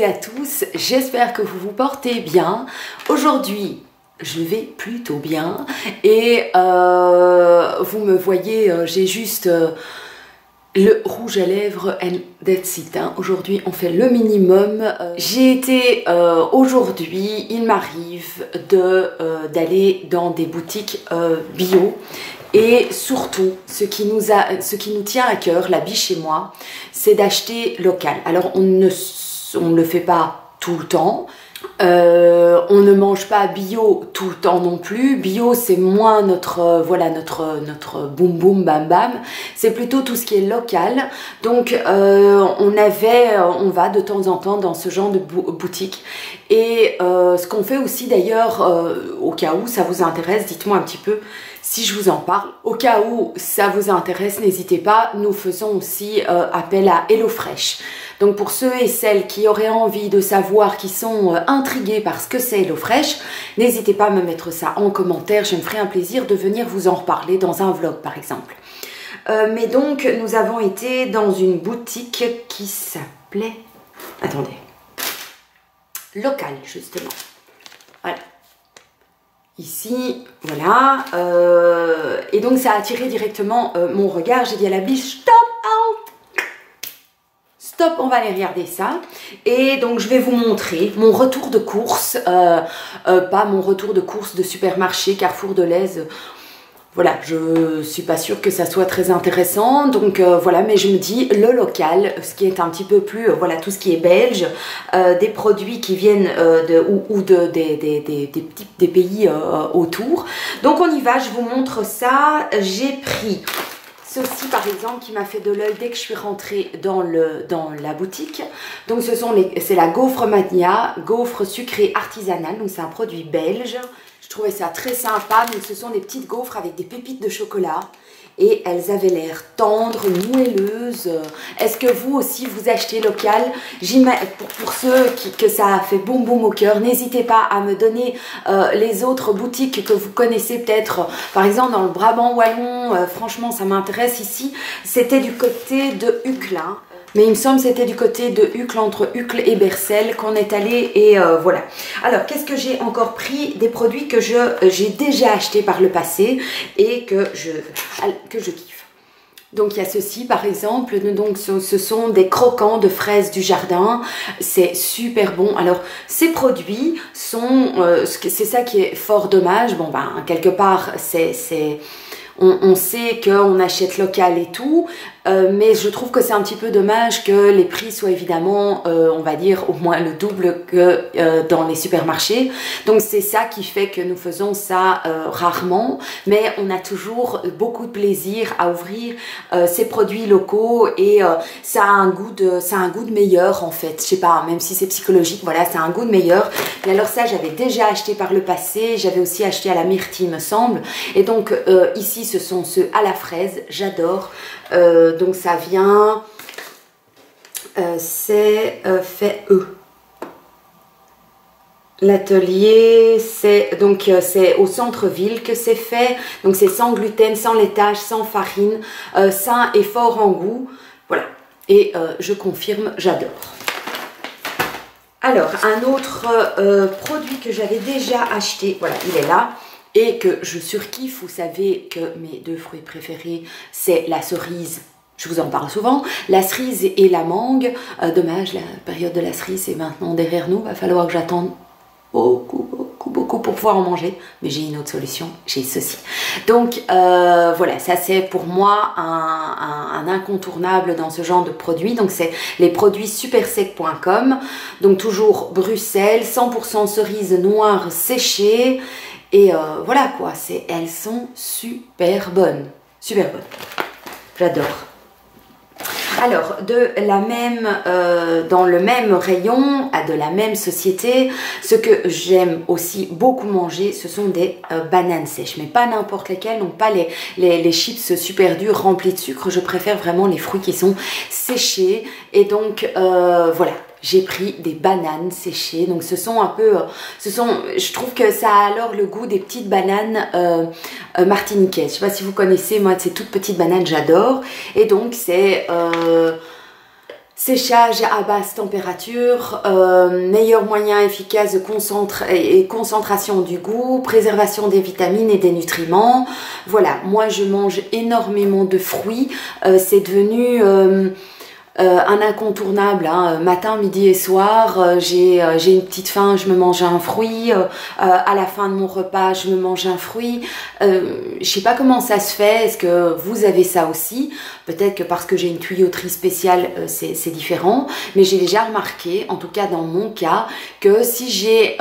et à tous, j'espère que vous vous portez bien. Aujourd'hui, je vais plutôt bien et vous me voyez, j'ai juste le rouge à lèvres and that's it. Hein. Aujourd'hui, on fait le minimum. J'ai été aujourd'hui, il m'arrive d'aller dans des boutiques bio. Et surtout, ce qui nous tient à cœur, la Biche et moi, c'est d'acheter local. Alors, on ne le fait pas tout le temps. On ne mange pas bio tout le temps non plus. Bio, c'est moins notre boum boum bam bam. C'est plutôt tout ce qui est local. Donc, on va de temps en temps dans ce genre de boutique. Et ce qu'on fait aussi d'ailleurs, au cas où ça vous intéresse, dites-moi un petit peu si je vous en parle. Au cas où ça vous intéresse, n'hésitez pas, nous faisons aussi appel à HelloFresh. Donc pour ceux et celles qui auraient envie de savoir, qui sont intrigués par ce que c'est HelloFresh, n'hésitez pas à me mettre ça en commentaire, je me ferai un plaisir de venir vous en reparler dans un vlog par exemple. Mais donc nous avons été dans une boutique qui s'appelait... Attendez. Local justement. Voilà. Ici, voilà, et donc ça a attiré directement mon regard. J'ai dit à la Biche, stop, out, stop, on va aller regarder ça. Et donc je vais vous montrer mon retour de course, pas mon retour de course de supermarché Carrefour de Lèze. Voilà, je suis pas sûre que ça soit très intéressant, donc voilà, mais je me dis le local, ce qui est un petit peu plus, voilà, tout ce qui est belge, des produits qui viennent des pays autour. Donc on y va, je vous montre ça. J'ai pris ceci par exemple qui m'a fait de l'œil dès que je suis rentrée dans la boutique. Donc c'est la gaufre mania, gaufre sucrée artisanale, donc c'est un produit belge. Je trouvais ça très sympa, donc ce sont des petites gaufres avec des pépites de chocolat et elles avaient l'air tendres, moelleuses. Est-ce que vous aussi vous achetez local? Pour ceux que ça a fait boum boum au cœur, n'hésitez pas à me donner les autres boutiques que vous connaissez peut-être, par exemple dans le Brabant wallon, franchement ça m'intéresse ici. C'était du côté de Uccle, hein. Mais il me semble que c'était du côté de Uccle, entre Uccle et Bercel qu'on est allé et voilà. Alors, qu'est-ce que j'ai encore pris? Des produits que j'ai déjà achetés par le passé et que je kiffe. Donc, il y a ceci par exemple, donc ce sont des croquants de fraises du jardin. C'est super bon. Alors, ces produits sont, c'est ça qui est fort dommage. Bon, ben, quelque part, on sait qu'on achète local et tout, mais je trouve que c'est un petit peu dommage que les prix soient évidemment, on va dire, au moins le double que dans les supermarchés. Donc c'est ça qui fait que nous faisons ça rarement, mais on a toujours beaucoup de plaisir à ouvrir ces produits locaux et ça a un goût de meilleur en fait. Je sais pas, même si c'est psychologique, voilà, ça a un goût de meilleur. Et alors ça, j'avais déjà acheté par le passé, j'avais aussi acheté à la Myrtille, me semble. Et donc ici, ce sont ceux à la fraise, j'adore. Donc ça vient, c'est fait L'atelier, c'est au centre-ville que c'est fait. Donc c'est sans gluten, sans laitage, sans farine, sain et fort en goût. Voilà. Et je confirme, j'adore. Alors, un autre produit que j'avais déjà acheté, voilà, il est là. Et que je surkiffe, vous savez que mes deux fruits préférés, c'est la cerise. Je vous en parle souvent, la cerise et la mangue. Dommage, la période de la cerise est maintenant derrière nous. Va falloir que j'attende beaucoup pour pouvoir en manger. Mais j'ai une autre solution, j'ai ceci. Donc voilà, ça c'est pour moi un incontournable dans ce genre de produits. Donc c'est les produits supersec.com. Donc toujours Bruxelles, 100% cerises noires séchées. Et voilà quoi, elles sont super bonnes. Super bonnes. J'adore. Alors, dans le même rayon, de la même société, ce que j'aime aussi beaucoup manger, ce sont des bananes sèches. Mais pas n'importe lesquelles, donc pas les chips super durs remplis de sucre. Je préfère vraiment les fruits qui sont séchés. Et donc, voilà. J'ai pris des bananes séchées, donc ce sont un peu, je trouve que ça a alors le goût des petites bananes martiniquaises. Je sais pas si vous connaissez, moi ces toutes petites bananes j'adore. Et donc c'est séchage à basse température, meilleur moyen efficace de concentration du goût, préservation des vitamines et des nutriments. Voilà, moi je mange énormément de fruits, c'est devenu un incontournable, hein. Matin, midi et soir, j'ai une petite faim, je me mange un fruit, à la fin de mon repas, je me mange un fruit. Je sais pas comment ça se fait, est-ce que vous avez ça aussi? Peut-être que parce que j'ai une tuyauterie spéciale, c'est différent, mais j'ai déjà remarqué, en tout cas dans mon cas, que si j'ai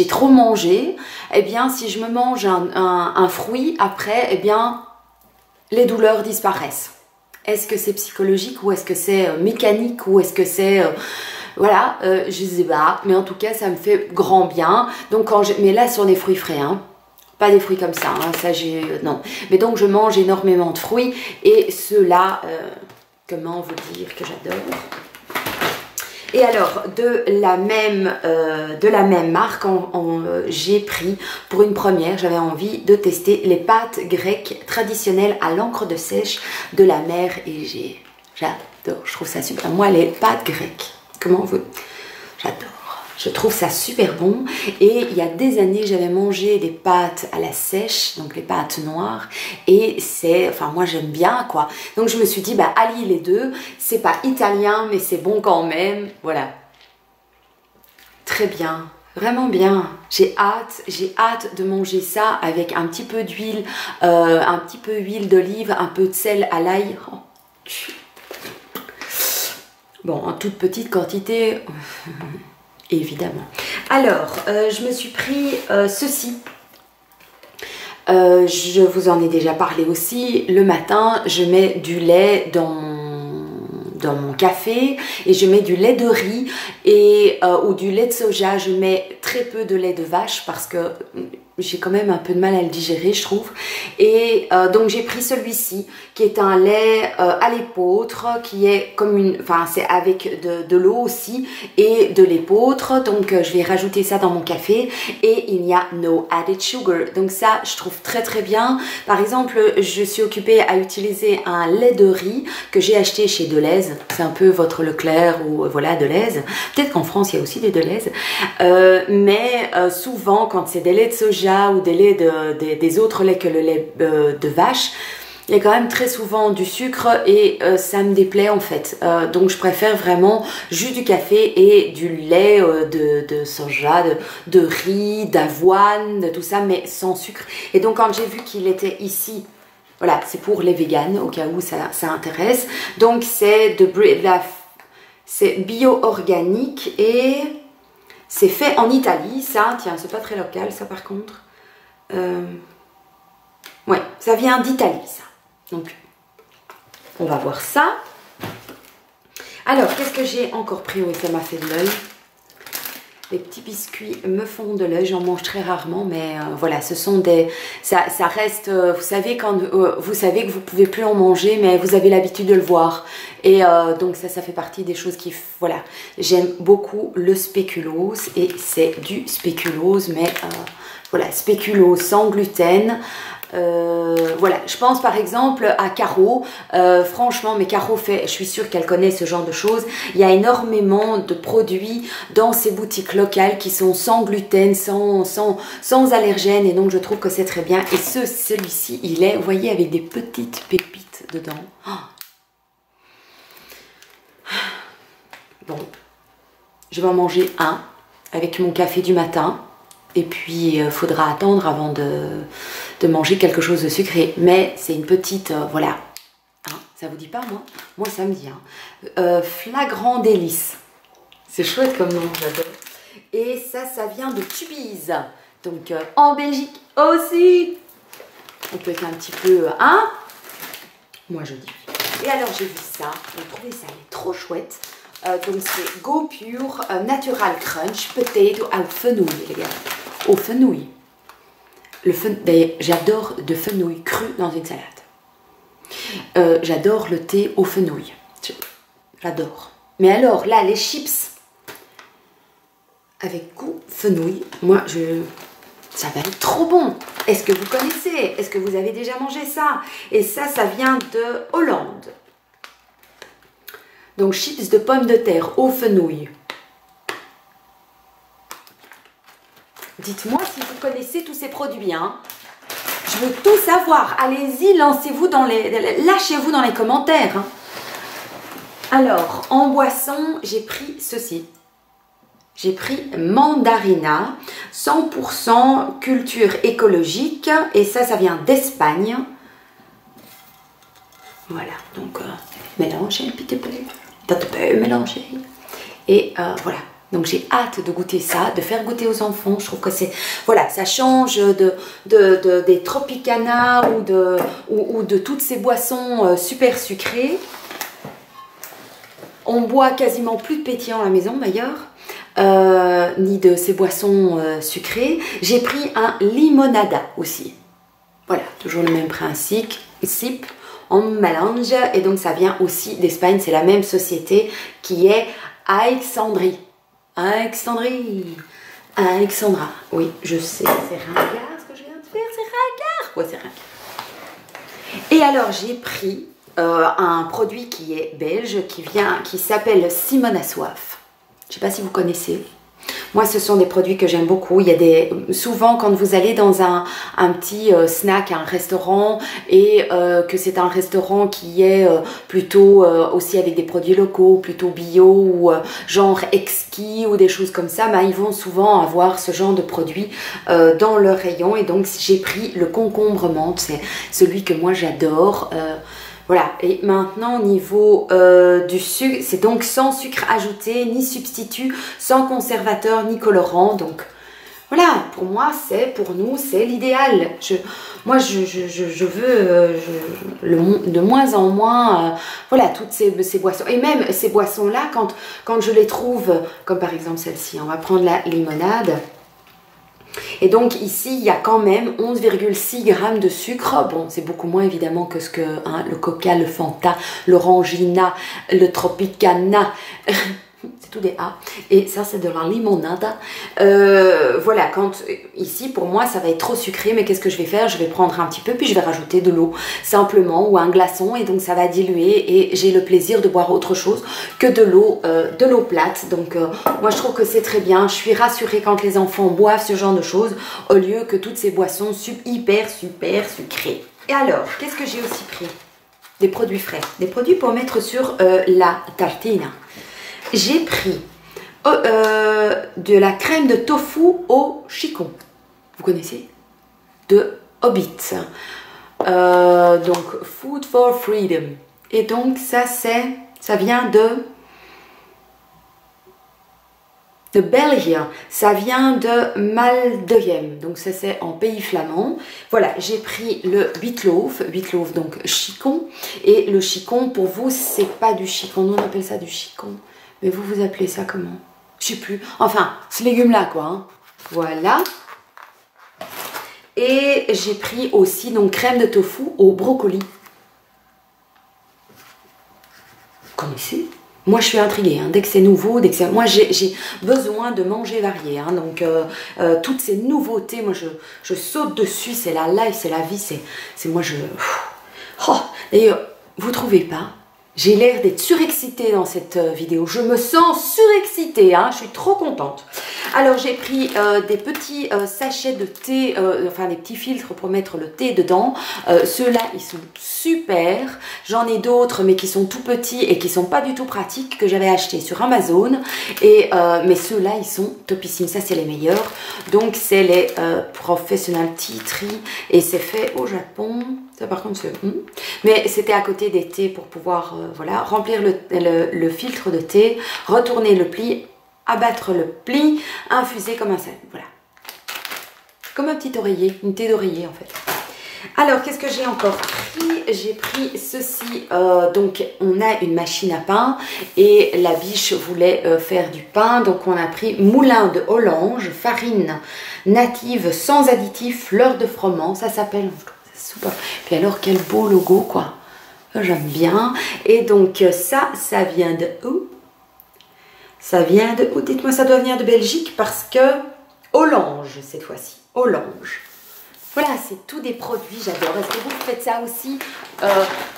trop mangé, eh bien si je me mange un fruit, après, eh bien les douleurs disparaissent. Est-ce que c'est psychologique ou est-ce que c'est mécanique ou est-ce que c'est... voilà, je sais pas, mais en tout cas ça me fait grand bien. Donc mais là sur des fruits frais, hein. Pas des fruits comme ça, hein, ça j'ai... non. Mais donc je mange énormément de fruits et ceux-là, comment vous dire que j'adore. Et alors, de la même marque, j'ai pris pour une première, j'avais envie de tester les pâtes grecques traditionnelles à l'encre de sèche de la mer et j'adore, je trouve ça super. Moi, les pâtes grecques, comment on veut, j'adore. Je trouve ça super bon et il y a des années j'avais mangé des pâtes à la sèche, donc les pâtes noires et c'est, enfin moi j'aime bien quoi, donc je me suis dit bah allier les deux, c'est pas italien mais c'est bon quand même, voilà. Très bien, vraiment bien, j'ai hâte de manger ça avec un petit peu d'huile, un petit peu d'huile d'olive, un peu de sel à l'ail. Oh. Bon, en toute petite quantité... évidemment. Alors, je me suis pris ceci. Je vous en ai déjà parlé aussi. Le matin, je mets du lait dans mon café et je mets du lait de riz et, ou du lait de soja. Je mets très peu de lait de vache parce que j'ai quand même un peu de mal à le digérer, je trouve. Et donc j'ai pris celui-ci qui est un lait à l'épeautre qui est comme une... enfin c'est avec de l'eau aussi et de l'épeautre. Donc je vais rajouter ça dans mon café et il n'y a no added sugar. Donc ça je trouve très bien. Par exemple je suis occupée à utiliser un lait de riz que j'ai acheté chez Deleuze. C'est un peu votre Leclerc ou voilà Deleuze. Peut-être qu'en France il y a aussi des Deleuze. Mais souvent quand c'est des laits de soja ou des laits des autres laits que le lait de vache, il y a quand même très souvent du sucre et ça me déplaît en fait. Donc je préfère vraiment juste du café et du lait de soja, de riz, d'avoine, de tout ça, mais sans sucre. Et donc quand j'ai vu qu'il était ici, voilà, c'est pour les véganes au cas où ça intéresse. Donc c'est c'est bio-organique et c'est fait en Italie, ça. Tiens, c'est pas très local ça par contre. Ouais, ça vient d'Italie ça. Donc, on va voir ça. Alors, qu'est-ce que j'ai encore pris? Oui, ça m'a fait de l'œil. Les petits biscuits me font de l'œil. J'en mange très rarement, mais voilà, ce sont des... Ça reste... vous savez, quand vous savez que vous ne pouvez plus en manger, mais vous avez l'habitude de le voir. Et donc, ça fait partie des choses qui... Voilà, j'aime beaucoup le spéculoos. Et c'est du spéculoos, mais... voilà, spéculoos sans gluten. Voilà, je pense par exemple à Caro. Franchement, mais Caro fait, je suis sûre qu'elle connaît ce genre de choses. Il y a énormément de produits dans ces boutiques locales qui sont sans gluten, sans allergènes. Et donc, je trouve que c'est très bien. Et celui-ci, il est, vous voyez, avec des petites pépites dedans. Oh. Bon, je vais en manger un avec mon café du matin. Et puis, il faudra attendre avant de manger quelque chose de sucré. Mais c'est une petite, voilà. Hein, ça vous dit pas, moi? Moi, ça me dit. Hein. Flagrant délice. C'est chouette comme nom, j'adore. Et ça vient de Tubize. Donc, en Belgique aussi. On peut être un petit peu, hein? Moi, je dis. Et alors, j'ai vu ça. J'ai trouvé ça trop chouette. Donc, c'est Go Pure Natural Crunch Potato au fenouil, les gars. Au fenouil. D'ailleurs, j'adore de fenouil cru dans une salade. J'adore le thé au fenouil. J'adore. Mais alors, là, les chips avec goût fenouil, moi, ça va être trop bon. Est-ce que vous connaissez? Est-ce que vous avez déjà mangé ça? Et ça vient de Hollande. Donc chips de pommes de terre aux fenouil. Dites-moi si vous connaissez tous ces produits, hein. Je veux tout savoir. Allez-y, lancez-vous lâchez-vous dans les commentaires, hein. Alors, en boisson, j'ai pris ceci. J'ai pris Mandarina, 100% culture écologique. Et ça vient d'Espagne. Voilà, donc mélangez un petit peu, mélangez. Et voilà. Donc j'ai hâte de goûter ça, de faire goûter aux enfants. Je trouve que c'est, voilà, ça change des Tropicana ou de toutes ces boissons super sucrées. On boit quasiment plus de pétillant à la maison d'ailleurs, ni de ces boissons sucrées. J'ai pris un limonada aussi. Voilà, toujours le même principe. On mélange et donc ça vient aussi d'Espagne. C'est la même société qui est Alexandrie. Alexandra, oui, je sais, c'est ringard ce que je viens de faire, c'est ringard. Ouais, c'est ringard. Et alors, j'ai pris un produit qui est belge, qui s'appelle Simone à soif. Je ne sais pas si vous connaissez. Moi, ce sont des produits que j'aime beaucoup. Il y a souvent, quand vous allez dans un petit snack, un restaurant, et que c'est un restaurant qui est plutôt aussi avec des produits locaux, plutôt bio, ou genre exquis, ou des choses comme ça, bah, ils vont souvent avoir ce genre de produits dans leur rayon. Et donc, j'ai pris le concombre menthe. C'est celui que moi, j'adore. Voilà, et maintenant au niveau du sucre, c'est donc sans sucre ajouté, ni substitut, sans conservateur, ni colorant. Donc voilà, pour moi, pour nous, c'est l'idéal. Moi, je veux de moins en moins, voilà, toutes ces boissons. Et même ces boissons-là, quand je les trouve, comme par exemple celle-ci, on va prendre la limonade. Et donc ici, il y a quand même 11,6 grammes de sucre. Bon, c'est beaucoup moins évidemment que le Coca, le Fanta, l'Orangina, le Tropicana. C'est tout des A. Et ça, c'est de la limonada. Voilà, ici, pour moi, ça va être trop sucré. Mais qu'est-ce que je vais faire? Je vais prendre un petit peu, puis je vais rajouter de l'eau, simplement, ou un glaçon. Et donc, ça va diluer. Et j'ai le plaisir de boire autre chose que de l'eau plate. Donc, moi, je trouve que c'est très bien. Je suis rassurée quand les enfants boivent ce genre de choses, au lieu que toutes ces boissons hyper sucrées. Et alors, qu'est-ce que j'ai aussi pris? Des produits frais. Des produits pour mettre sur la tartina. J'ai pris de la crème de tofu au chicon. Vous connaissez? De Hobbit. Donc, Food for Freedom. Et donc, ça vient de Belgique. Ça vient de Maldegem. Donc, ça, c'est en pays flamand. Voilà, j'ai pris le Wietlof, donc chicon. Et le chicon, pour vous, c'est pas du chicon. Nous, on appelle ça du chicon. Mais vous appelez ça comment? Je sais plus. Enfin, ce légume-là, quoi. Hein. Voilà. Et j'ai pris aussi donc crème de tofu au brocoli. Vous connaissez? Moi, je suis intriguée. Hein. Dès que c'est nouveau, moi, j'ai besoin de manger varié. Hein. Donc, toutes ces nouveautés, moi, je saute dessus. C'est la life, c'est la vie. C'est moi, Oh, d'ailleurs, vous trouvez pas? J'ai l'air d'être surexcitée dans cette vidéo. Je me sens surexcitée, hein. Je suis trop contente. Alors, j'ai pris des petits sachets de thé, enfin des petits filtres pour mettre le thé dedans. Ceux-là, ils sont super. J'en ai d'autres, mais qui sont tout petits et qui sont pas du tout pratiques, que j'avais acheté sur Amazon. Mais ceux-là, ils sont topissimes. Ça, c'est les meilleurs. Donc, c'est les Professional Tea Tree. Et c'est fait au Japon. Ça, par contre, c'est... Mais c'était à côté des thés pour pouvoir voilà, remplir le filtre de thé, retourner le pli, abattre le pli, infuser comme un sel. Voilà. Comme un petit oreiller, une thé d'oreiller en fait. Alors, qu'est-ce que j'ai encore pris? J'ai pris ceci. Donc, on a une machine à pain et la biche voulait faire du pain. Donc, on a pris moulin de Hollange, farine native sans additifs, fleur de froment. Ça s'appelle... Super. Puis alors, quel beau logo, quoi. J'aime bien. Et donc, ça vient de où? Ça vient de où? Dites-moi, ça doit venir de Belgique parce que Hollange, cette fois-ci. Hollange. Voilà, c'est tous des produits, j'adore. Est-ce que vous faites ça aussi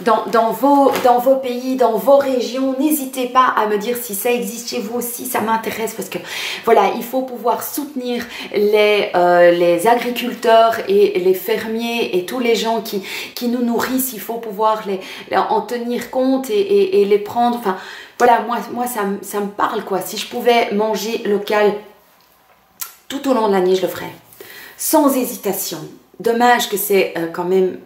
dans vos pays, dans vos régions? N'hésitez pas à me dire si ça existe chez vous aussi, ça m'intéresse parce que voilà, il faut pouvoir soutenir les agriculteurs et les fermiers et tous les gens qui nous nourrissent. Il faut pouvoir en tenir compte et les prendre. Enfin, voilà, moi ça me parle quoi. Si je pouvais manger local tout au long de l'année, je le ferais. Sans hésitation. Dommage que c'est quand même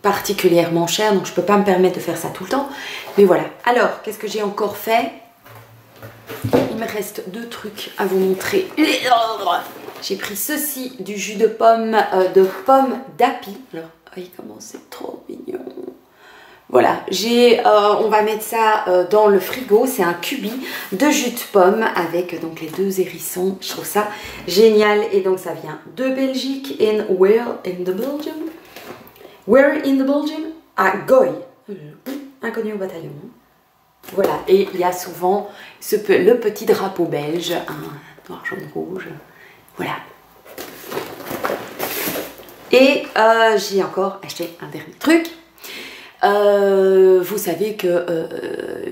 particulièrement cher, donc je ne peux pas me permettre de faire ça tout le temps. Mais voilà. Alors, qu'est-ce que j'ai encore fait? Il me reste 2 trucs à vous montrer. J'ai pris ceci, du jus de pomme d'Happy. Alors, voyez comment c'est trop mignon. Voilà, on va mettre ça dans le frigo. C'est un cubi de jus de pomme avec donc les 2 hérissons. Je trouve ça génial. Et donc ça vient de Belgique. Where in the Belgium? Where in the Belgium? À Goy. Inconnu au bataillon. Voilà, et il y a souvent le petit drapeau belge, un noir, jaune, rouge. Voilà. Et j'ai encore acheté un dernier truc. Vous savez que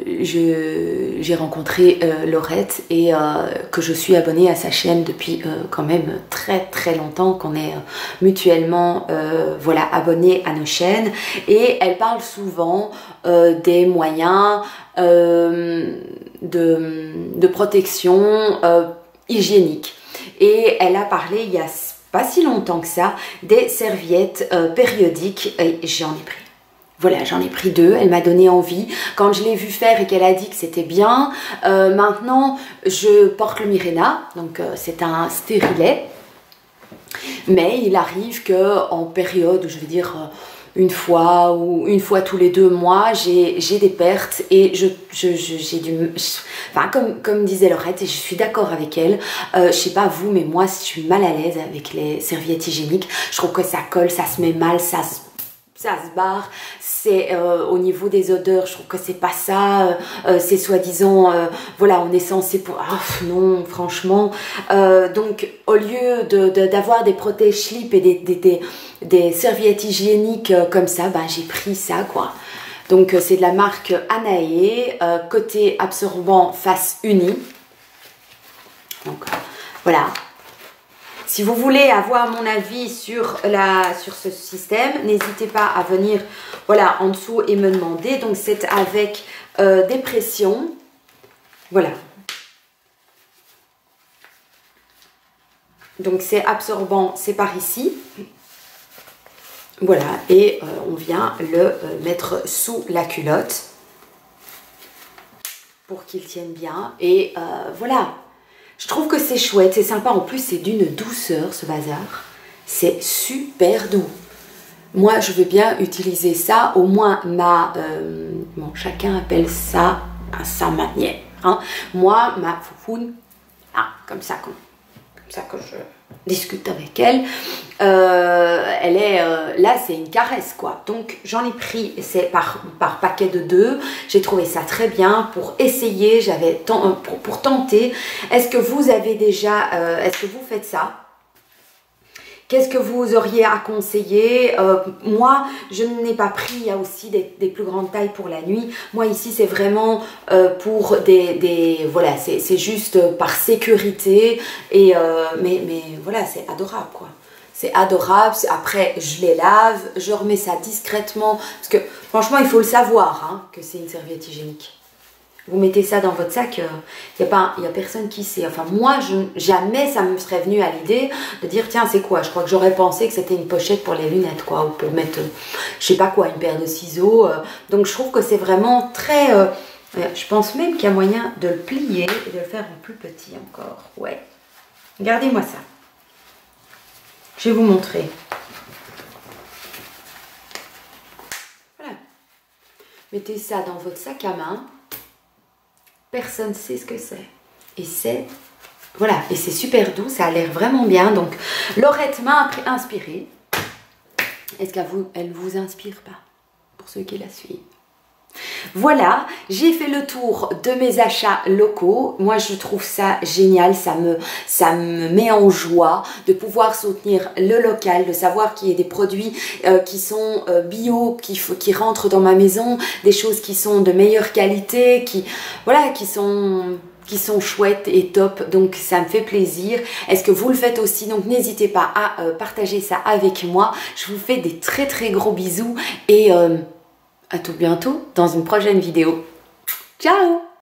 j'ai rencontré Laurette et que je suis abonnée à sa chaîne depuis quand même très longtemps, qu'on est mutuellement voilà, abonnés à nos chaînes, et elle parle souvent des moyens de protection hygiénique, et elle a parlé il y a pas si longtemps que ça des serviettes périodiques, et j'en ai pris. Voilà, j'en ai pris 2, elle m'a donné envie. Quand je l'ai vu faire et qu'elle a dit que c'était bien, maintenant je porte le Mirena, donc c'est un stérilet. Mais il arrive qu'en période, je veux dire une fois ou une fois tous les 2 mois, j'ai des pertes et j'ai du... Enfin, comme disait Laurette, et je suis d'accord avec elle, je sais pas vous, mais moi je suis mal à l'aise avec les serviettes hygiéniques. Je trouve que ça colle, ça se met mal, ça se barre, c'est au niveau des odeurs, je trouve que c'est pas ça, c'est soi-disant, voilà, on est censé pour... Oh, non, franchement, donc au lieu d'avoir des protège-slips et des serviettes hygiéniques comme ça, ben, j'ai pris ça, quoi. Donc c'est de la marque Anae, côté absorbant face unie, donc voilà. Si vous voulez avoir mon avis sur ce système, n'hésitez pas à venir voilà, en dessous et me demander. Donc c'est avec des pressions. Voilà. Donc c'est absorbant, c'est par ici. Voilà, et on vient le mettre sous la culotte pour qu'il tienne bien. Et voilà. Je trouve que c'est chouette, c'est sympa. En plus, c'est d'une douceur, ce bazar. C'est super doux. Moi, je veux bien utiliser ça. Au moins, bon, chacun appelle ça à sa manière. Hein. Moi, ma foufoune, comme ça que je discute avec elle, elle est là, c'est une caresse, quoi. Donc j'en ai pris, c'est par paquet de 2. J'ai trouvé ça très bien pour essayer, pour tenter. Est-ce que vous avez déjà, est-ce que vous faites ça? Qu'est-ce que vous auriez à conseiller? Moi, je n'ai pas pris. Il y a aussi des plus grandes tailles pour la nuit. Moi, ici, c'est vraiment pour voilà, c'est juste par sécurité. Et, mais voilà, c'est adorable, quoi. C'est adorable. Après, je les lave. Je remets ça discrètement. Parce que, franchement, il faut le savoir, hein, que c'est une serviette hygiénique. Vous mettez ça dans votre sac, il n'y a personne qui sait. Enfin, moi, jamais ça me serait venu à l'idée de dire, tiens, c'est quoi? Je crois que j'aurais pensé que c'était une pochette pour les lunettes, quoi, ou pour mettre, je sais pas quoi, une paire de ciseaux. Donc, je trouve que c'est vraiment très... je pense même qu'il y a moyen de le plier et de le faire en plus petit encore. Ouais. Regardez-moi ça. Je vais vous montrer. Voilà. Mettez ça dans votre sac à main. Personne ne sait ce que c'est. Et c'est... Voilà. Et c'est super doux. Ça a l'air vraiment bien. Donc, Laurette m'a inspirée. Est-ce qu'elle vous inspire pas? Pour ceux qui la suivent. Voilà, j'ai fait le tour de mes achats locaux. Moi, je trouve ça génial, ça me met en joie de pouvoir soutenir le local, de savoir qu'il y a des produits qui sont bio, qui rentrent dans ma maison, des choses qui sont de meilleure qualité, qui sont chouettes et top, donc ça me fait plaisir. Est-ce que vous le faites aussi? Donc n'hésitez pas à partager ça avec moi. Je vous fais des très très gros bisous et à tout bientôt dans une prochaine vidéo. Ciao!